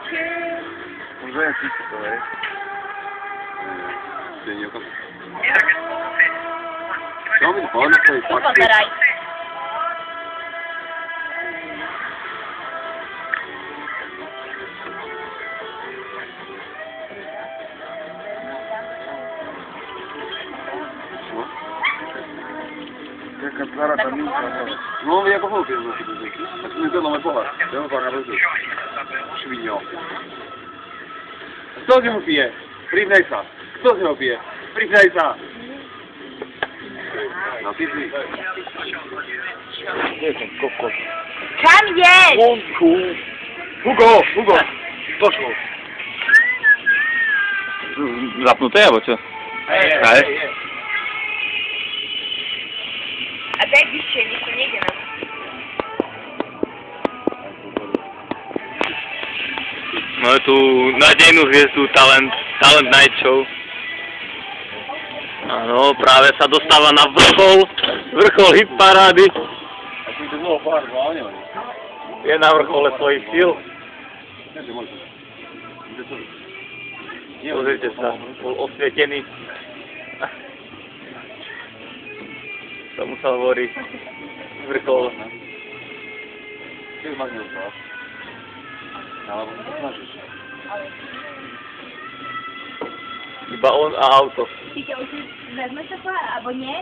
Už viem, si to, hej. Stejne okam. Čo mi povedal, to je fakt. Pozeraj. Jaká stará tá minka. No, jako hloupě jsme si to řekli. Tak mi tohle pohled. Jdeme pár na rozdíl. Švíňo. Kto si mu pije? Priznej sa. Kto si ho pije? Priznej sa. No, ty si. Kde je ten kokos? Kam ješ? Vonku. Hugo, Hugo. Pošlo. Zapnuté, alebo čo? Hej. A daj vyššie, nech to nejde na. Máme tu nádejnú hviezdu Talent Night Show. Áno, práve sa dostáva na vrchol hitparády. Ako to bolo pár, hlavne. Je na vrchole svojich síl. Pozrite sa, bol osvietený. Tomu sa hovorí vrchol. Keď máš neustáva? Alebo to snažíš? Iba on a auto. Ty ťa už vezmeš sa, alebo nie?